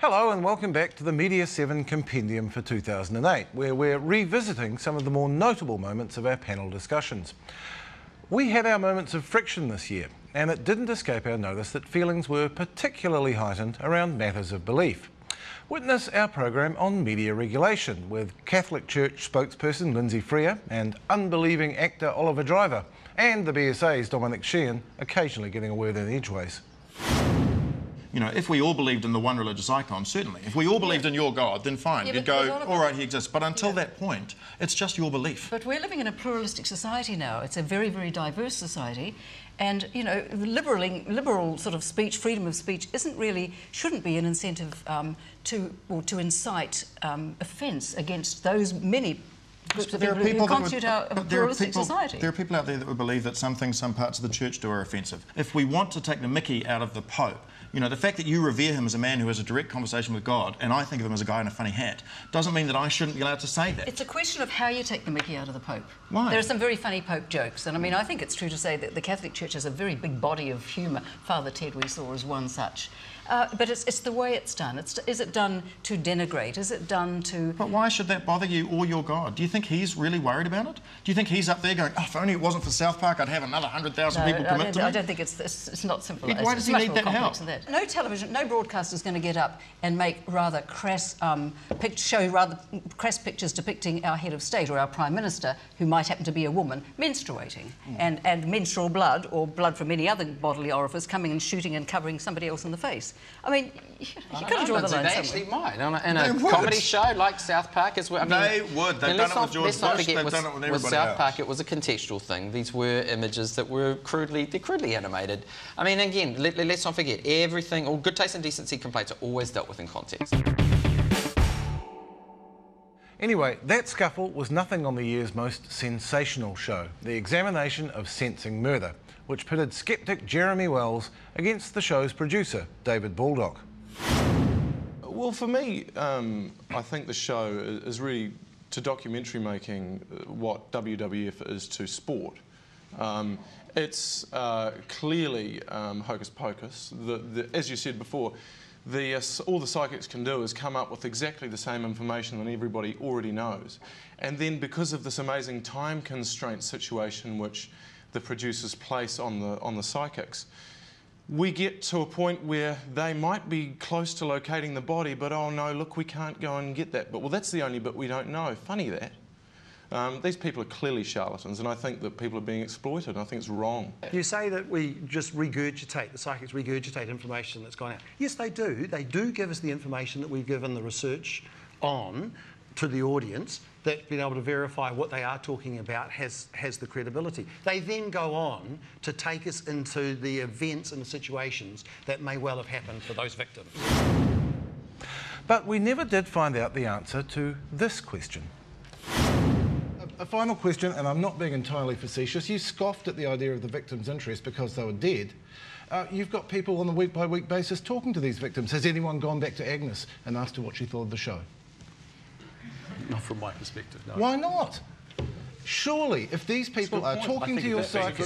Hello and welcome back to the Media 7 Compendium for 2008, where we're revisiting some of the more notable moments of our panel discussions. We had our moments of friction this year, and it didn't escape our notice that feelings were particularly heightened around matters of belief. Witness our program on media regulation with Catholic Church spokesperson Lindsay Freer and unbelieving actor Oliver Driver, and the BSA's Dominic Sheehan occasionally getting a word in edgeways. You know, if we all believed in the one religious icon, certainly. If we all believed in your God, then fine. You'd go, all right, he exists. But until that point, it's just your belief. But we're living in a pluralistic society now. It's a very, very diverse society. And, you know, liberal sort of speech, freedom of speech, shouldn't be an incentive to incite offence against those many groups of people who constitute our pluralistic society. There are people out there that would believe that some things some parts of the church do are offensive. If we want to take the mickey out of the Pope, you know, the fact that you revere him as a man who has a direct conversation with God, and I think of him as a guy in a funny hat, doesn't mean that I shouldn't be allowed to say that. It's a question of how you take the mickey out of the Pope. Why? There are some very funny Pope jokes, and I mean, I think it's true to say that the Catholic Church has a very big body of humour. Father Ted we saw as one such. But it's the way it's done. Is it done to denigrate? Is it done to... But why should that bother you or your God? Do you think he's really worried about it? Do you think he's up there going, oh, if only it wasn't for South Park, I'd have another 100,000 people commit to me? I don't think it's not simple. Why does he need that help? No television, no broadcaster is going to get up and make rather crass, show rather crass pictures depicting our head of state or our Prime Minister, who might happen to be a woman, menstruating, and menstrual blood, or blood from any other bodily orifice, coming and shooting and covering somebody else in the face. I mean, you've got to draw the line somewhere. They actually might. In a comedy show like South Park as well. I mean, they would. They've done it with George Bush, they've done it with everybody else. With South Park, it was a contextual thing. These were images that were crudely animated. I mean, again, let's not forget, everything, all good taste and decency complaints are always dealt with in context. Anyway, that scuffle was nothing on the year's most sensational show, the examination of Sensing Murder, which pitted sceptic Jeremy Wells against the show's producer, David Baldock. Well, for me, I think the show is really to documentary making what WWF is to sport. It's clearly hocus pocus. As you said before, all the psychics can do is come up with exactly the same information that everybody already knows. And then because of this amazing time constraint situation which the producers place on the psychics, we get to a point where they might be close to locating the body, but oh no, look, we can't go and get that. But well, that's the only bit we don't know. Funny that. These people are clearly charlatans, and I think that people are being exploited. I think it's wrong. You say that we just regurgitate, the psychics regurgitate information that's gone out. Yes, they do. They do give us the information that we've given the research on to the audience, that's been able to verify what they are talking about has the credibility. They then go on to take us into the events and the situations that may well have happened for those victims. But we never did find out the answer to this question. A final question, and I'm not being entirely facetious. You scoffed at the idea of the victims' interest because they were dead. You've got people on a week-by-week basis talking to these victims. Has anyone gone back to Agnes and asked her what she thought of the show? Not from my perspective, no. Why not? Surely, if these people are talking to your psychic...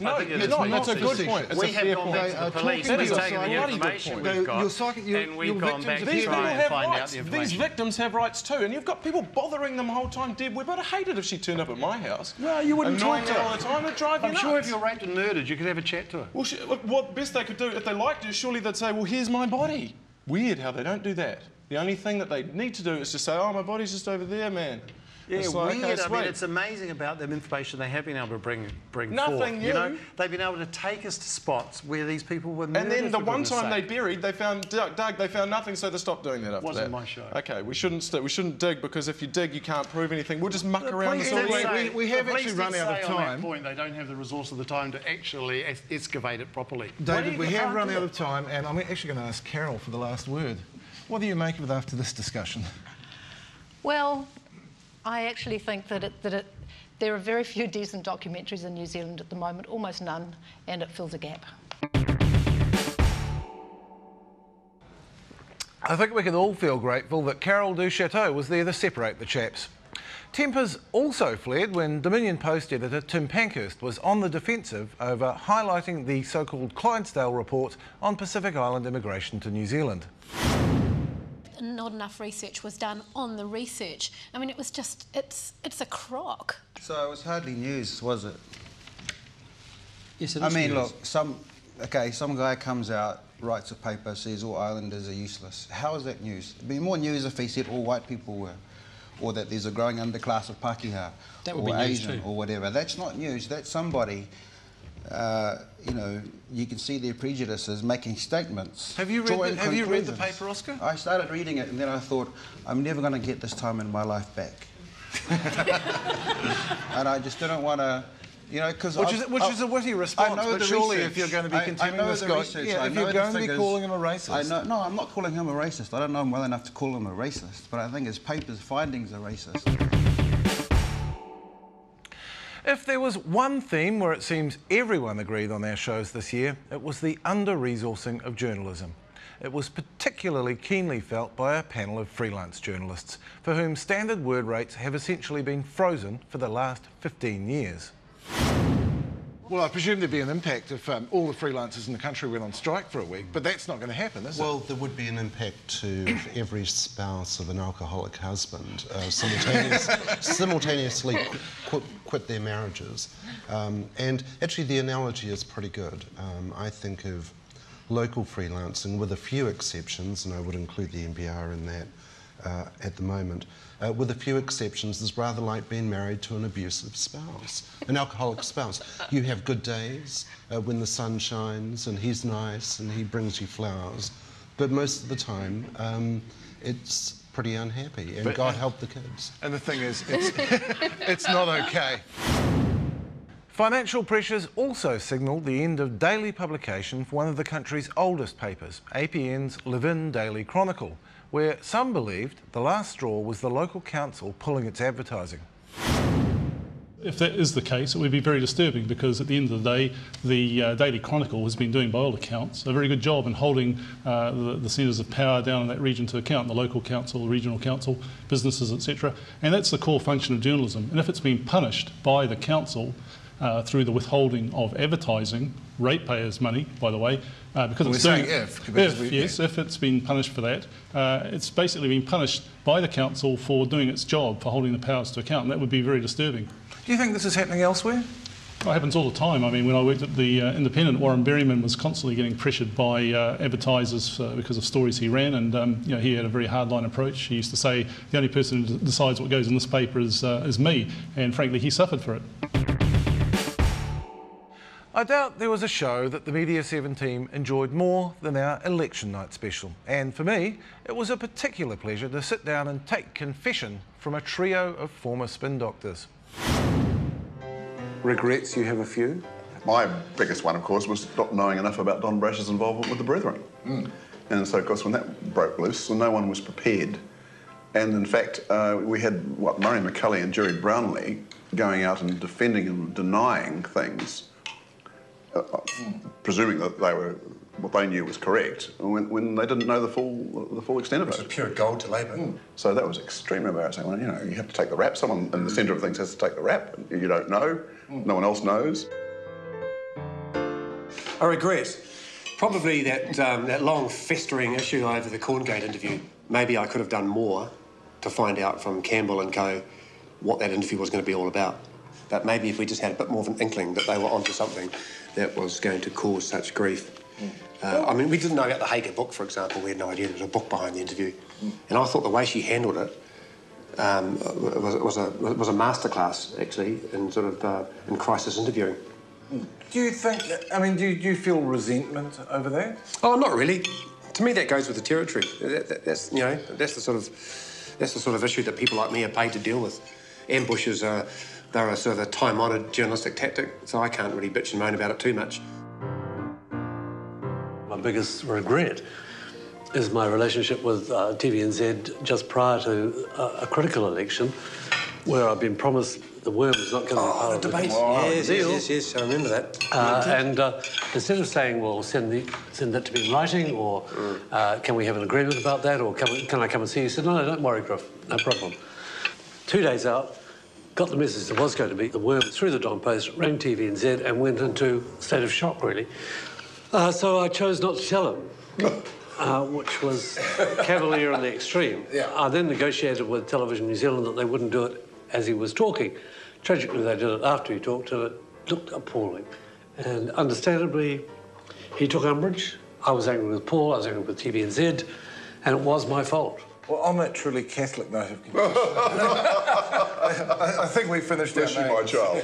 No, it's not. That's a good point. It's a fair point. They are talking to your psychic... And we've gone back to try and find out the information. These victims have rights too, and you've got people bothering them the whole time. Deb Webb, I'd hate it if she turned up at my house. No, you wouldn't talk to her all the time. It'd drive you nuts. I'm sure if you're raped and murdered, you could have a chat to her. Well, look, what best they could do, if they liked her, surely they'd say, well, here's my body. Weird how they don't do that. The only thing that they need to do is just say, oh, my body's just over there, man. Yeah, like, weird. Okay, I mean, it's amazing about the information they have been able to bring forth. Nothing new. You know, they've been able to take us to spots where these people were murdered. And then the one time they buried, they found Doug. They found nothing, so they stopped doing that after that. Wasn't my show. Okay, we shouldn't dig, because if you dig, you can't prove anything. We'll just muck around the story. We have actually run out of time. On that point, they don't have the resource of the time to actually excavate it properly. David, we have run out of time, and I'm actually going to ask Carol for the last word. What do you make of it after this discussion? Well, I actually think that there are very few decent documentaries in New Zealand at the moment, almost none, and it fills a gap. I think we can all feel grateful that Carol Duchateau was there to separate the chaps. Tempers also flared when Dominion Post editor Tim Pankhurst was on the defensive over highlighting the so-called Clydesdale report on Pacific Island immigration to New Zealand. not enough research was done on the research. I mean, it was just, it's a crock. So it was hardly news, was it? Yes, it is. I mean, news. look, some guy comes out, writes a paper, says all islanders are useless. How is that news? It'd be more news if he said all white people were, or that there's a growing underclass of Pākehā, that would or be news Asian, too. or whatever. That's not news. That's somebody, you know, you can see their prejudices making statements. Have you read the paper, Oscar? I started reading it and then I thought, I'm never going to get this time in my life back. And I just didn't want to... You know, because which is a witty response, but surely if you're going to be continuing this guy, if you're going to be calling him a racist... No, I'm not calling him a racist. I don't know him well enough to call him a racist, but I think his paper's findings are racist. If there was one theme where it seems everyone agreed on our shows this year, it was the under-resourcing of journalism. It was particularly keenly felt by a panel of freelance journalists, for whom standard word rates have essentially been frozen for the last 15 years. Well, I presume there'd be an impact if all the freelancers in the country went on strike for a week, but that's not going to happen, is it? Well, there would be an impact to every spouse of an alcoholic husband simultaneously quit their marriages. And actually the analogy is pretty good. I think of local freelancing, with a few exceptions, and I would include the NPR in that at the moment. With a few exceptions, is rather like being married to an abusive spouse, an alcoholic spouse. You have good days when the sun shines and he's nice and he brings you flowers, but most of the time it's pretty unhappy, and God help the kids. And the thing is, it's not okay. Financial pressures also signalled the end of daily publication for one of the country's oldest papers, APN's Live-In Daily Chronicle, where some believed the last straw was the local council pulling its advertising. If that is the case, it would be very disturbing, because at the end of the day, the Daily Chronicle has been doing, by all accounts, a very good job in holding the centres of power down in that region to account, the local council, the regional council, businesses, etc. And that's the core function of journalism. And if it's been punished by the council through the withholding of advertising, ratepayers' money, by the way, because it's doing if it's been punished for that, it's basically been punished by the council for doing its job, for holding the powers to account, and that would be very disturbing. Do you think this is happening elsewhere? Well, it happens all the time. I mean, when I worked at the Independent, Warren Berryman was constantly getting pressured by advertisers because of stories he ran, and you know, he had a very hardline approach. He used to say, the only person who decides what goes in this paper is me, and frankly, he suffered for it. I doubt there was a show that the Media 7 team enjoyed more than our election night special. And for me, it was a particular pleasure to sit down and take confession from a trio of former spin doctors. Regrets, you have a few? My biggest one, of course, was not knowing enough about Don Brash's involvement with the Brethren. And so, of course, when that broke loose, well, no one was prepared. And in fact, we had, Murray McCulley and Jerry Brownlee going out and defending and denying things, presuming that they were what they knew was correct, when they didn't know the full extent of it. It was pure gold to Labour. So that was extremely embarrassing. Well, you know, you have to take the rap. Someone in the centre of things has to take the rap. You don't know. No one else knows. I regret probably that long festering issue over the Corngate interview. Maybe I could have done more to find out from Campbell and co what that interview was going to be all about. But maybe if we just had a bit more of an inkling that they were onto something that was going to cause such grief. I mean, we didn't know about the Hager book, for example. We had no idea there was a book behind the interview. And I thought the way she handled it was a masterclass, actually, in sort of in crisis interviewing. Do you think? I mean, do you feel resentment over that? Oh, not really. To me, that goes with the territory. That's the sort of issue that people like me are paid to deal with. Ambushes are they're a sort of a time-honoured journalistic tactic, so I can't really bitch and moan about it too much. My biggest regret is my relationship with TVNZ just prior to a critical election, where I've been promised the worm is not going to be part of the debate. Yes, I remember that. And instead of saying, well, send that to me in writing, or can we have an agreement about that, or can I come and see you? He said, no, don't worry, Griff, no problem. 2 days out, got the message there was going to be the worm through the Don Post, rang TVNZ and went into a state of shock, really. So I chose not to tell him. which was cavalier in the extreme. I then negotiated with Television New Zealand that they wouldn't do it as he was talking. Tragically, they did it after he talked, and it looked appalling. And understandably, he took umbrage. I was angry with Paul, I was angry with TVNZ, and it was my fault. Well, on that truly Catholic note of confusion, I think we finished our names. My child.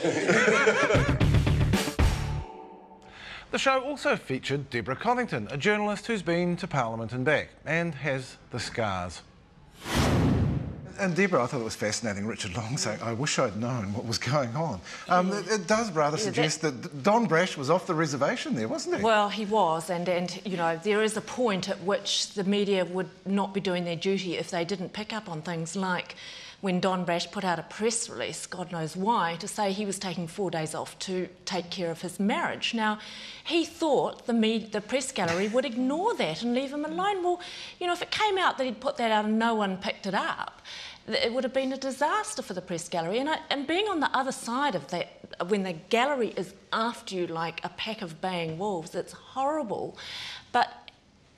The show also featured Deborah Cothington, a journalist who's been to Parliament and back, and has the scars. And Deborah, I thought it was fascinating, Richard Long saying, I wish I'd known what was going on. It does rather suggest that Don Brash was off the reservation there, wasn't he? Well, he was, and you know, there is a point at which the media would not be doing their duty if they didn't pick up on things like when Don Brash put out a press release, God knows why, to say he was taking 4 days off to take care of his marriage. Now, he thought the press gallery would ignore that and leave him alone. Well, you know, if it came out that he'd put that out and no one picked it up, it would have been a disaster for the press gallery. And being on the other side of that, when the gallery is after you like a pack of baying wolves, it's horrible. But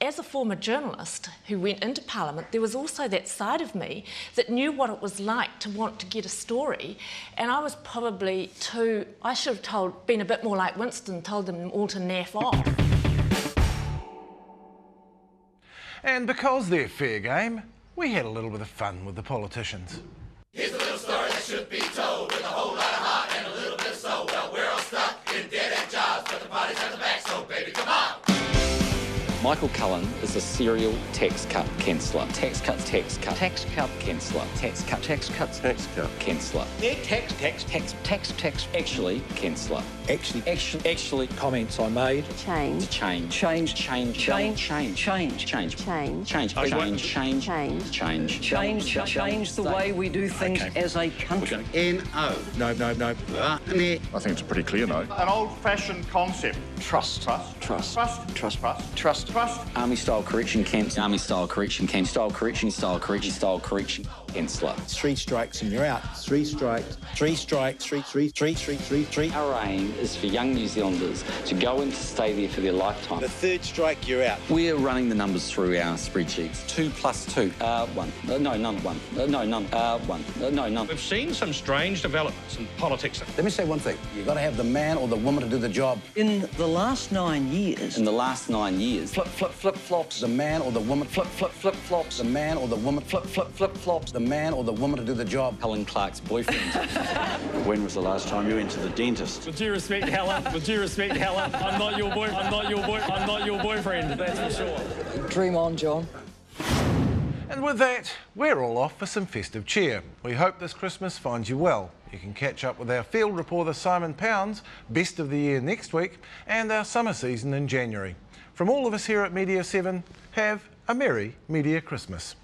as a former journalist who went into Parliament, there was also that side of me that knew what it was like to want to get a story, and I was probably I should have been a bit more like Winston, told them all to naff off. And because they're fair game, we had a little bit of fun with the politicians. Here's a little story that should be told with a whole lot of heart and a little bit of soul. Well, we're all stuck in dead-end jobs, but the party's at the back, so baby, come on! Michael Cullen is a serial tax cut canceller. Tax cut canceller. Tax cut canceller. Actually canceller. Actually comments I made. Change the way we do things as a country. N-O. No. I think it's a pretty clear no. An old-fashioned concept. Trust. Army-style correction camps. Army-style correction camps. Style correction. Canceller. 3 strikes and you're out. 3 strikes. 3 strikes. 3. Our aim is for young New Zealanders to go and to stay there for their lifetime. The 3rd strike, you're out. We're running the numbers through our spreadsheets. 2 plus 2. 1. No, none. 1. No, none. 1. No, none. We've seen some strange developments in politics. Let me say one thing. You've got to have the man or the woman to do the job. In the last 9 years. Flip-flops. The man or the woman. Flip-flops. The man or the woman. Flip-flops. The man or the woman to do the job. Helen Clark's boyfriend. When was the last time you went to the dentist? With due respect, Helen. I'm not your boyfriend, that's for sure. Dream on, John. And with that, we're all off for some festive cheer. We hope this Christmas finds you well. You can catch up with our field reporter Simon Pounds, best of the year next week, and our summer season in January. From all of us here at Media 7, have a Merry Media Christmas.